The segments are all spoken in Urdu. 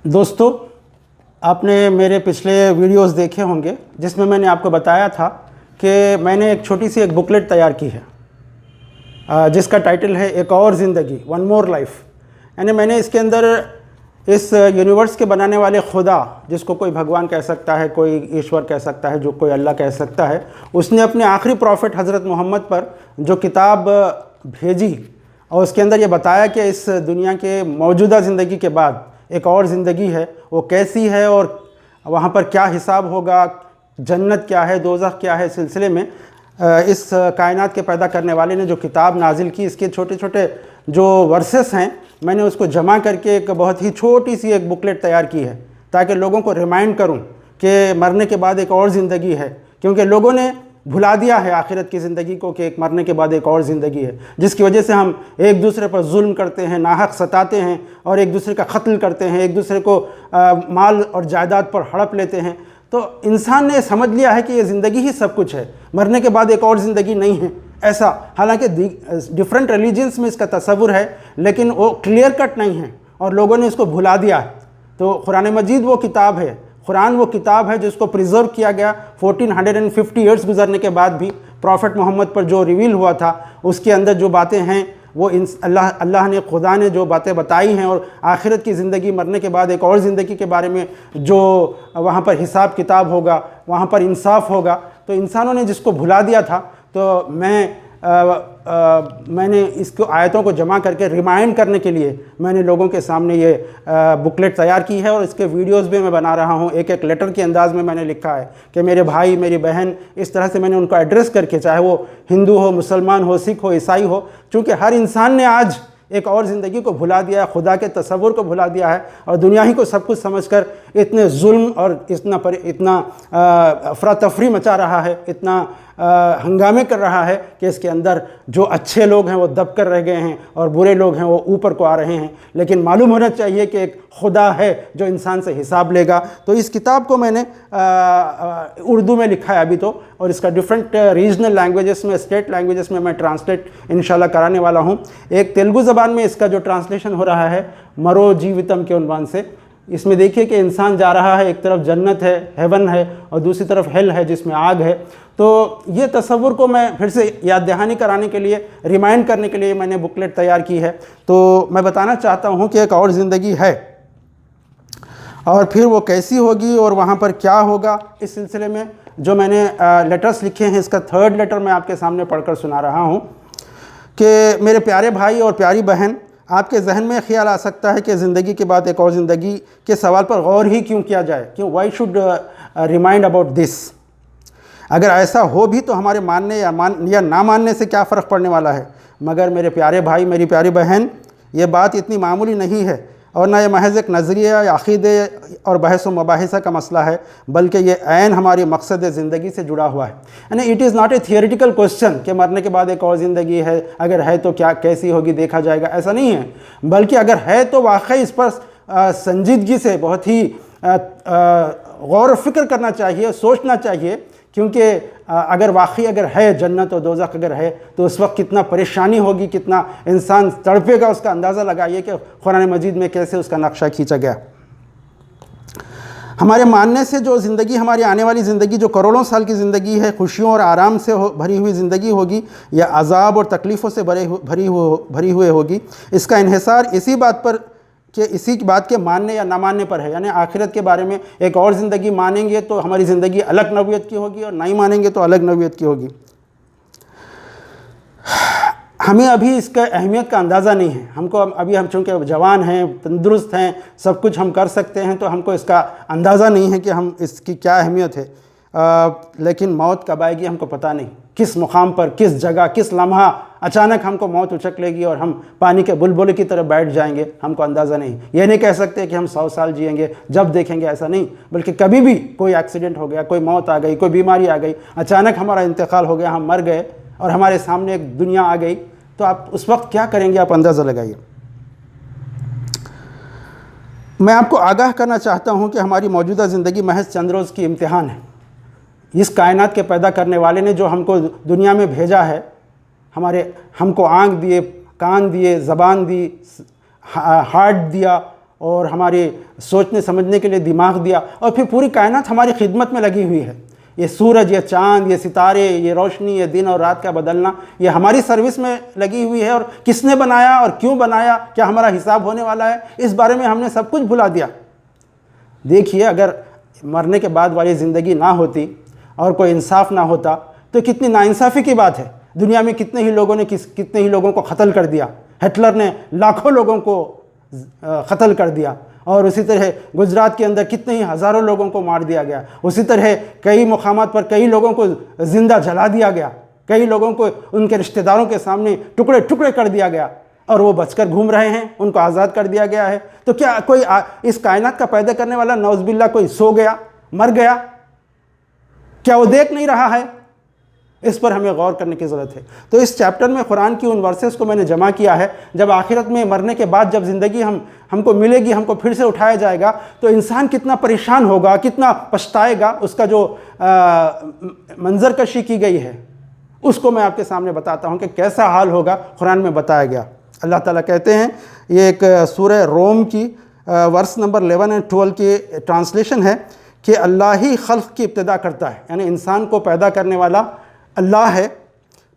دوستو، آپ نے میرے پچھلے ویڈیوز دیکھے ہوں گے جس میں نے آپ کو بتایا تھا کہ میں نے ایک چھوٹی سی ایک بکلیٹ تیار کی ہے جس کا ٹائٹل ہے ایک اور زندگی، ون مور لائف۔ یعنی میں نے اس کے اندر اس یونیورس کے بنانے والے خدا، جس کو کوئی بھگوان کہہ سکتا ہے، کوئی ایشور کہہ سکتا ہے، جو کوئی اللہ کہہ سکتا ہے، اس نے اپنے آخری پروفٹ حضرت محمد پر جو کتاب بھیجی اور اس کے اندر یہ بتایا کہ اس دنیا کے موجودہ زندگی کے بعد ایک اور زندگی ہے، وہ کیسی ہے اور وہاں پر کیا حساب ہوگا، جنت کیا ہے، دوزخ کیا ہے، سلسلے میں اس کائنات کے پیدا کرنے والے نے جو کتاب نازل کی، اس کے چھوٹے چھوٹے جو ورسز ہیں، میں نے اس کو جمع کر کے ایک بہت ہی چھوٹی سی ایک بکلیٹ تیار کی ہے تاکہ لوگوں کو ریمائنڈ کروں کہ مرنے کے بعد ایک اور زندگی ہے، کیونکہ لوگوں نے بھلا دیا ہے آخرت کی زندگی کو کہ ایک مرنے کے بعد ایک اور زندگی ہے، جس کی وجہ سے ہم ایک دوسرے پر ظلم کرتے ہیں، ناحق ستاتے ہیں اور ایک دوسرے کا قتل کرتے ہیں، ایک دوسرے کو مال اور جائیداد پر ہڑپ لیتے ہیں۔ تو انسان نے سمجھ لیا ہے کہ یہ زندگی ہی سب کچھ ہے، مرنے کے بعد ایک اور زندگی نہیں ہے ایسا۔ حالانکہ ڈیفرنٹ ریلیجنس میں اس کا تصور ہے لیکن وہ کلیئر کٹ نہیں ہے اور لوگوں نے اس کو بھلا دیا ہے۔ تو قرآن مجید وہ کتاب ہے، قرآن وہ کتاب ہے جس کو پریزرو کیا گیا 1450 ایئرز گزرنے کے بعد بھی، پروفٹ محمد پر جو ریویل ہوا تھا اس کے اندر جو باتیں ہیں وہ اللہ نے، خدا نے جو باتیں بتائی ہیں، اور آخرت کی زندگی، مرنے کے بعد ایک اور زندگی کے بارے میں جو وہاں پر حساب کتاب ہوگا، وہاں پر انصاف ہوگا، تو انسانوں نے جس کو بھلا دیا تھا، تو میں نے اس کو آیتوں کو جمع کر کے ریمائنڈ کرنے کے لیے میں نے لوگوں کے سامنے یہ بکلیٹ تیار کی ہے، اور اس کے ویڈیوز بھی میں بنا رہا ہوں۔ ایک ایک لیٹر کے انداز میں نے لکھا ہے کہ میرے بھائی، میری بہن، اس طرح سے میں نے ان کو ایڈریس کر کے، چاہے وہ ہندو ہو، مسلمان ہو، سکھ ہو، عیسائی ہو، چونکہ ہر انسان نے آج ایک اور زندگی کو بھلا دیا ہے، خدا کے تصور کو بھلا دیا ہے، اور دنیا ہی کو سب کچھ سمجھ کر اتنے ظلم اور اتنا افراتفری مچا رہا ہے، اتنا ہنگامے کر رہا ہے کہ اس کے اندر جو اچھے لوگ ہیں وہ دب کر رہ گئے ہیں اور برے لوگ ہیں وہ اوپر کو آ رہے ہیں۔ لیکن معلوم ہونا چاہیے کہ ایک خدا ہے جو انسان سے حساب لے گا۔ تو اس کتاب کو میں نے اردو میں لکھا ہے ابھی تو، اور اس کا ڈیفرنٹ ریجنل لینگویجز میں، اسٹیٹ لینگویجز میں ٹرانسلیٹ انشاءاللہ کرانے والا ہوں۔ ایک تیلگو زبان میں اس کا جو ٹرانسلیشن ہو رہا ہے مرو جیوتم کے عنوان سے۔ اس میں دیکھیے کہ انسان جا رہا ہے، ایک طرف جنت ہے، ہیون ہے، اور دوسری طرف ہیل ہے جس میں آگ ہے۔ تو یہ تصور کو میں پھر سے یاد دہانی کرانے کے لیے، ریمائنڈ کرنے کے لیے میں نے بکلیٹ تیار کی ہے۔ تو میں بتانا چاہتا ہوں کہ ایک اور زندگی ہے، اور پھر وہ کیسی ہوگی اور وہاں پر کیا ہوگا، اس سلسلے میں جو میں نے لیٹرز لکھے ہیں، اس کا 3rd لیٹر میں آپ کے سامنے پڑھ کر سنا رہا ہوں کہ میرے پیارے بھائی اور پیاری بہن، آپ کے ذہن میں خیال آ سکتا ہے کہ زندگی کے بعد ایک اور زندگی کے سوال پر غور ہی کیوں کیا جائے، کیوں why should remind about this. اگر ایسا ہو بھی تو ہمارے ماننے یا نہ ماننے سے کیا فرق پڑنے والا ہے؟ مگر میرے پیارے بھائی، میری پیاری بہن، یہ بات اتنی معمولی نہیں ہے، اور نہ یہ محض ایک نظریہ یا عقیدے اور بحث و مباحثہ کا مسئلہ ہے، بلکہ یہ عین ہماری مقصد زندگی سے جڑا ہوا ہے۔ یعنی it is not a theoretical question کہ مرنے کے بعد ایک اور زندگی ہے، اگر ہے تو کیا کیسی ہوگی، دیکھا جائے گا، ایسا نہیں ہے، بلکہ اگر ہے تو واقعی اس پر سنجیدگی سے بہت ہی غور و فکر کرنا چاہیے، سوچنا چاہیے، کیونکہ اگر واقعی ہے جنت و دوزخ اگر ہے تو اس وقت کتنا پریشانی ہوگی، کتنا انسان تڑپے گا، اس کا اندازہ لگائیے کہ قرآن مجید میں کیسے اس کا نقشہ کھینچا گیا۔ ہمارے ماننے سے جو زندگی، ہماری آنے والی زندگی جو کروڑوں سال کی زندگی ہے، خوشیوں اور آرام سے بھری ہوئی زندگی ہوگی یا عذاب اور تکلیفوں سے بھری ہوئے ہوگی، اس کا انحصار اسی بات کے ماننے یا نہ ماننے پر ہے۔ یعنی آخرت کے بارے میں ایک اور زندگی مانیں گے تو ہماری زندگی الگ نوعیت کی ہوگی، اور نہیں مانیں گے تو الگ نوعیت کی ہوگی۔ ہمیں ابھی اس کا اہمیت کا اندازہ نہیں ہے، ہم چونکہ جوان ہیں، تندرست ہیں، سب کچھ ہم کر سکتے ہیں، تو ہم کو اس کا اندازہ نہیں ہے کہ اس کی کیا اہمیت ہے۔ لیکن موت کب آئے گی ہم کو پتہ نہیں، کس مقام پر، کس جگہ، کس لمحہ اچانک ہم کو موت اچک لے گی اور ہم پانی کے بلبلے کی طرح بیٹھ جائیں گے، ہم کو اندازہ نہیں۔ یہ نہیں کہہ سکتے کہ ہم 100 سال جئیں گے، جب دیکھیں گے، ایسا نہیں، بلکہ کبھی بھی کوئی ایکسیڈنٹ ہو گیا، کوئی موت آ گئی، کوئی بیماری آ گئی، اچانک ہمارا انتقال ہو گیا، ہم مر گئے اور ہمارے سامنے ایک دنیا آ گئی، تو آپ اس وقت کیا کریں گے، آپ اندازہ لگائیے۔ میں آپ کو آگاہ کرنا چاہتا ہوں کہ ہماری موجودہ زندگی محض چند روز کی امتحان ہے۔ اس کائنات کے پیدا کرنے والے نے جو ہم کو دنیا میں بھیجا ہے، ہم کو آنکھ دیے، کان دیے، زبان دی، ہارٹ دیا، اور ہماری سوچنے سمجھنے کے لیے دماغ دیا، اور پھر پوری کائنات ہماری خدمت میں لگی ہوئی ہے۔ یہ سورج، یہ چاند، یہ ستارے، یہ روشنی، یہ دن اور رات کا بدلنا، یہ ہماری سروس میں لگی ہوئی ہے۔ اور کس نے بنایا اور کیوں بنایا، کیا ہمارا حساب ہونے والا ہے، اس بارے میں ہم نے سب کچھ بھلا دیا۔ دیکھیے، اگر مرنے کے بعد والی زندگی نہ ہوتی اور کوئی انصاف نہ ہوتا تو کتنی ناانصافی کی بات ہے۔ دنیا میں کتنے ہی لوگوں کو قتل کر دیا، ہٹلر نے لاکھوں لوگوں کو قتل کر دیا، اور اسی طرح گجرات کے اندر کتنے ہی ہزاروں لوگوں کو مار دیا گیا، اسی طرح کئی مقامات پر کئی لوگوں کو زندہ جلا دیا گیا، کئی لوگوں کو ان کے رشتہ داروں کے سامنے ٹکڑے ٹکڑے کر دیا گیا، اور وہ بچ کر گھوم رہے ہیں، ان کو آزاد کر دیا گیا ہے۔ تو کیا کوئی اس کائنات کا پیدا کرنے والا نعوذ باللہ کوئی سو گیا، مر گیا؟ کیا وہ دیکھ نہیں رہا ہے؟ اس پر ہمیں غور کرنے کی ضرورت ہے۔ تو اس چیپٹر میں قرآن کی ان ورسز کو میں نے جمع کیا ہے۔ جب آخرت میں مرنے کے بعد جب زندگی ہم کو ملے گی، ہم کو پھر سے اٹھایا جائے گا، تو انسان کتنا پریشان ہوگا، کتنا پچھتائے گا، اس کا جو منظر کشی کی گئی ہے اس کو میں آپ کے سامنے بتاتا ہوں کہ کیسا حال ہوگا، قرآن میں بتایا گیا۔ اللہ تعالیٰ کہتے ہیں، یہ ایک سورہ روم کی ورس نمبر 11 اور 12 کی ٹرانسلیشن ہے کہ اللہ ہی خلق کی ابتدا کرتا ہے، یعنی انسان کو پیدا کرنے والا اللہ ہے،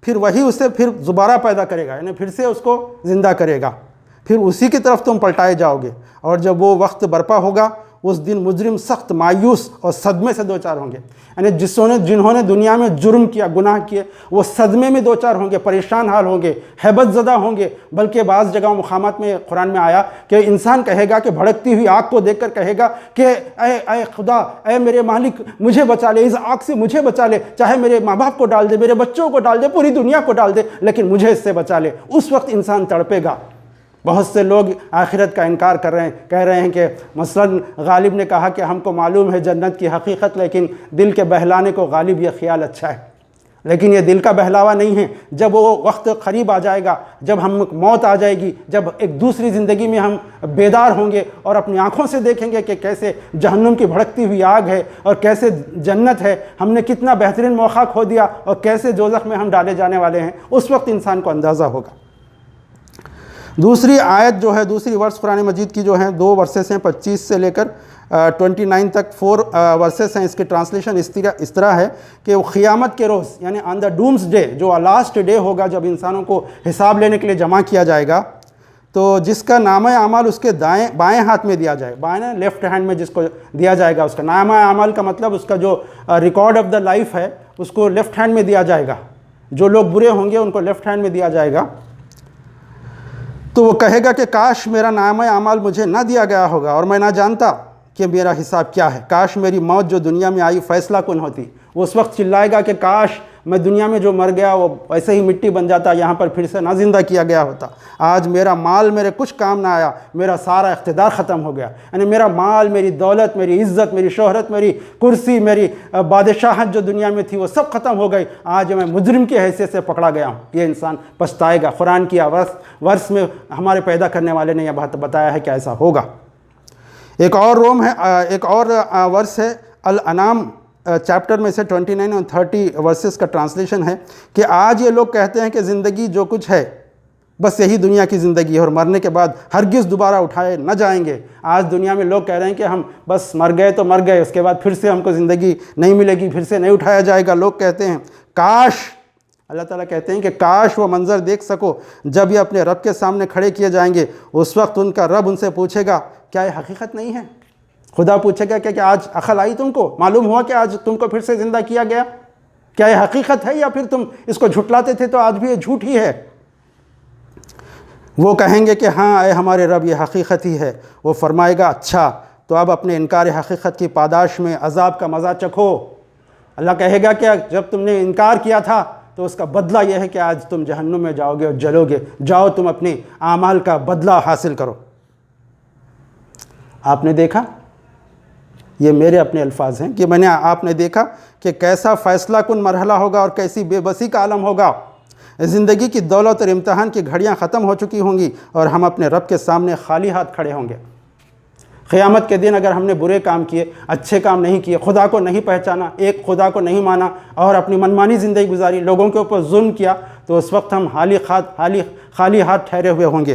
پھر وہی اسے پھر دوبارہ پیدا کرے گا، یعنی پھر سے اس کو زندہ کرے گا، پھر اسی کی طرف تم پلٹائے جاؤ گے، اور جب وہ وقت برپا ہوگا اس دن مجرم سخت مایوس اور صدمے سے دوچار ہوں گے۔ یعنی جنہوں نے دنیا میں جرم کیا، گناہ کیے، وہ صدمے میں دوچار ہوں گے، پریشان حال ہوں گے، ہیبت زدہ ہوں گے۔ بلکہ بعض جگہوں مقامات میں قرآن میں آیا کہ انسان کہے گا کہ بھڑکتی ہوئی آگ کو دیکھ کر کہے گا کہ اے خدا، اے میرے مالک، مجھے بچا لے، اس آگ سے مجھے بچا لے، چاہے میرے ماں باپ کو ڈال دے، میرے بچوں کو ڈال دے، پوری دنیا کو ڈال دے، لیکن مجھے اس سے بچا لے۔ اس وقت انسان تڑپے گا۔ بہت سے لوگ آخرت کا انکار کر رہے ہیں، کہہ رہے ہیں کہ مثلاً غالب نے کہا کہ ہم کو معلوم ہے جنت کی حقیقت، لیکن دل کے بہلانے کو غالب یہ خیال اچھا ہے۔ لیکن یہ دل کا بہلاوا نہیں ہے۔ جب وہ وقت قریب آ جائے گا، جب ہم موت آ جائے گی، جب ایک دوسری زندگی میں ہم بیدار ہوں گے اور اپنی آنکھوں سے دیکھیں گے کہ کیسے جہنم کی بھڑکتی ہوئی آگ ہے اور کیسے جنت ہے، ہم نے کتنا بہترین موقع کھو دیا اور کیسے دوزخ میں ہم ڈالے جانے والے ہیں، اس وقت انسان کو اندازہ ہوگا۔ دوسری آیت جو ہے، دوسری ورس قرآن مجید کی جو ہیں 2 ورسز ہیں، 25 سے لے کر 29 تک 4 ورسز ہیں۔ اس کی ٹرانسلیشن اس طرح ہے کہ وہ قیامت کے روز، یعنی آن دا ڈومز ڈے، جو لاسٹ ڈے ہوگا جب انسانوں کو حساب لینے کے لیے جمع کیا جائے گا، تو جس کا نامہ اعمال اس کے بائیں ہاتھ میں دیا جائے، بائیں لیفٹ ہینڈ میں جس کو دیا جائے گا، اس کا نامہ اعمال کا مطلب اس کا جو ریکارڈ آف دا لائف ہے اس کو لیفٹ ہینڈ میں دیا جائے گا۔ جو لوگ برے ہوں گے ان کو لیفٹ ہینڈ میں دیا جائے گا۔ تو وہ کہے گا کہ کاش میرا نامہ اعمال مجھے نہ دیا گیا ہوگا اور میں نہ جانتا کہ میرا حساب کیا ہے۔ کاش میری موت جو دنیا میں آئی فیصلہ کن ہوتی۔ وہ اس وقت چلائے گا کہ کاش میں دنیا میں جو مر گیا وہ ویسے ہی مٹی بن جاتا، یہاں پر پھر سے نہ زندہ کیا گیا ہوتا۔ آج میرا مال میرے کچھ کام نہ آیا، میرا سارا اقتدار ختم ہو گیا، یعنی میرا مال، میری دولت، میری عزت، میری شہرت، میری کرسی، میری بادشاہت جو دنیا میں تھی وہ سب ختم ہو گئی۔ آج میں مجرم کی حیثیت سے پکڑا گیا ہوں۔ یہ انسان پچھتائے گا۔ قرآن کی ورس میں ہمارے پیدا کرنے والے نے یہ بات بتایا ہے کہ ایسا ہوگا۔ ایک اور ایک اور ورس ہے الانعام چیپٹر میں سے 29 اور 30 ورسز کا ٹرانسلیشن ہے کہ آج یہ لوگ کہتے ہیں کہ زندگی جو کچھ ہے بس یہی دنیا کی زندگی ہے اور مرنے کے بعد ہرگز دوبارہ اٹھائے نہ جائیں گے۔ آج دنیا میں لوگ کہہ رہے ہیں کہ ہم بس مر گئے تو مر گئے، اس کے بعد پھر سے ہم کو زندگی نہیں ملے گی، پھر سے نہیں اٹھایا جائے گا۔ لوگ کہتے ہیں کاش، اللہ تعالیٰ کہتے ہیں کہ کاش وہ منظر دیکھ سکو جب یہ اپنے رب کے سامنے کھڑے کیے جائیں گے۔ اس وقت ان کا رب ان سے پوچھے گا کیا یہ حقیقت نہیں ہے؟ خدا پوچھے گا کہ آج عقل آئی تم کو؟ معلوم ہوا کہ آج تم کو پھر سے زندہ کیا گیا؟ کیا یہ حقیقت ہے یا پھر تم اس کو جھٹلاتے تھے تو آج بھی یہ جھوٹ ہی ہے؟ وہ کہیں گے کہ ہاں اے ہمارے رب یہ حقیقت ہی ہے۔ وہ فرمائے گا اچھا تو اب اپنے انکار حقیقت کی پاداش میں عذاب کا مزہ چکھو۔ اللہ کہے گا کہ جب تم نے انکار کیا تھا تو اس کا بدلہ یہ ہے کہ آج تم جہنم میں جاؤ گے اور جلو گے۔ جاؤ تم اپنے اعمال کا بدلہ حاصل کرو۔ آپ نے دیکھا، یہ میرے اپنے الفاظ ہیں کہ آپ نے دیکھا کہ کیسا فیصلہ کن مرحلہ ہوگا اور کیسی بے بسی کا عالم ہوگا۔ زندگی کی دولت اور امتحان کی گھڑیاں ختم ہو چکی ہوں گی اور ہم اپنے رب کے سامنے خالی ہاتھ کھڑے ہوں گے۔ قیامت کے دن اگر ہم نے برے کام کیے، اچھے کام نہیں کیے، خدا کو نہیں پہچانا، ایک خدا کو نہیں مانا اور اپنی منمانی زندگی گزاری، لوگوں کے اوپر ظلم کیا، تو اس وقت ہم خالی ہاتھ ٹھہرے ہوئے ہوں گے۔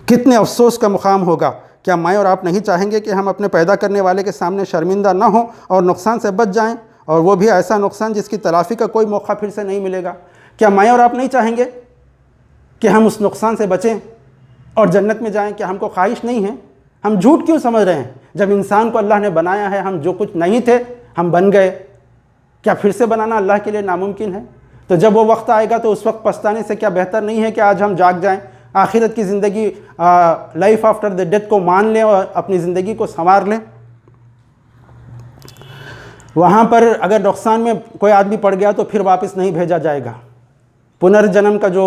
کتنے افسوس کا مقام ہوگا۔ کیا میں اور آپ نہیں چاہیں گے کہ ہم اپنے پیدا کرنے والے کے سامنے شرمندہ نہ ہوں اور نقصان سے بچ جائیں، اور وہ بھی ایسا نقصان جس کی تلافی کا کوئی موقع پھر سے نہیں ملے گا؟ کیا میں اور آپ نہیں چاہیں گے کہ ہم اس نقصان سے بچیں اور جنت میں جائیں؟ کیا ہم کو خواہش نہیں ہے؟ ہم جھوٹ کیوں سمجھ رہے ہیں؟ جب انسان کو اللہ نے بنایا ہے، ہم جو کچھ نہیں تھے ہم بن گئے، کیا پھر سے بنانا اللہ کے لیے ناممکن ہے؟ تو جب وہ وقت آئے گا تو اس وقت پچھتانے سے کیا بہتر نہیں ہے کہ آج ہم جاگ جائیں، آخرت کی زندگی، لائف آفٹر دی ڈیتھ کو مان لیں اور اپنی زندگی کو سنوار لیں؟ وہاں پر اگر نقصان میں کوئی آدمی پڑ گیا تو پھر واپس نہیں بھیجا جائے گا۔ پنرجنم کا جو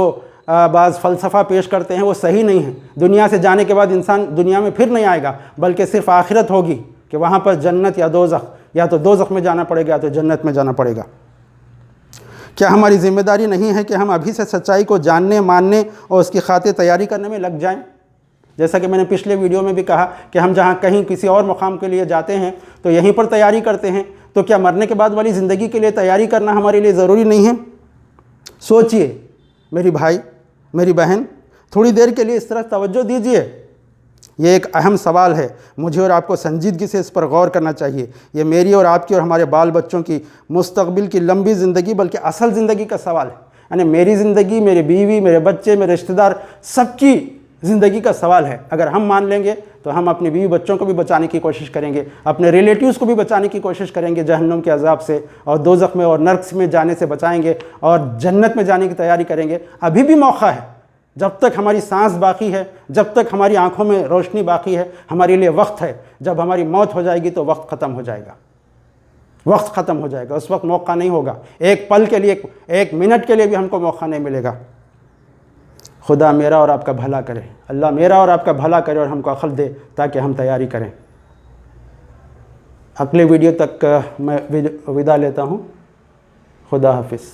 بعض فلسفہ پیش کرتے ہیں وہ صحیح نہیں ہے۔ دنیا سے جانے کے بعد انسان دنیا میں پھر نہیں آئے گا، بلکہ صرف آخرت ہوگی کہ وہاں پر جنت یا دوزخ، یا تو دوزخ میں جانا پڑے گا یا تو جنت میں جانا پڑے گا۔ کیا ہماری ذمہ داری نہیں ہے کہ ہم ابھی سے سچائی کو جاننے، ماننے اور اس کی خاطر تیاری کرنے میں لگ جائیں؟ جیسا کہ میں نے پچھلے ویڈیو میں بھی کہا کہ ہم جہاں کہیں کسی اور مقام کے لیے جاتے ہیں تو یہیں پر تیاری کرتے ہیں، تو کیا مرنے کے بعد والی زندگی کے لیے تیاری کرنا ہمارے لیے ضروری نہیں ہے؟ سوچئے میری بھائی، میری بہن، تھوڑی دیر کے لیے اس طرف توجہ دیجئے۔ یہ ایک اہم سوال ہے، مجھے اور آپ کو سنجیدگی سے اس پر غور کرنا چاہیے۔ یہ میری اور آپ کی اور ہمارے بال بچوں کی مستقبل کی لمبی زندگی، بلکہ اصل زندگی کا سوال ہے۔ یعنی میری زندگی، میری بیوی، میرے بچے، میرے رشتہ دار، سب کی زندگی کا سوال ہے۔ اگر ہم مان لیں گے تو ہم اپنی بیوی بچوں کو بھی بچانے کی کوشش کریں گے، اپنے ریلیٹیوز کو بھی بچانے کی کوشش کریں گے جہنم کے عذاب سے، اور دوزخ میں اور نرک میں جانے سے بچائیں گے، اور جنت میں جانے کی تیاری کریں گے۔ ابھی بھی موقع ہے، جب تک ہماری سانس باقی ہے، جب تک ہماری آنکھوں میں روشنی باقی ہے، ہمارے لیے وقت ہے۔ جب ہماری موت ہو جائے گی تو وقت ختم ہو جائے گا، وقت ختم ہو جائے گا، اس وقت موقع نہیں ہوگا، ایک پل کے لیے، ایک منٹ کے لیے بھی ہم کو موقع نہیں ملے گا۔ خدا میرا اور آپ کا بھلا کرے، اللہ میرا اور آپ کا بھلا کرے اور ہم کو عقل دے تاکہ ہم تیاری کریں۔ اگلے ویڈیو تک میں ودا لیتا ہوں۔ خدا حافظ۔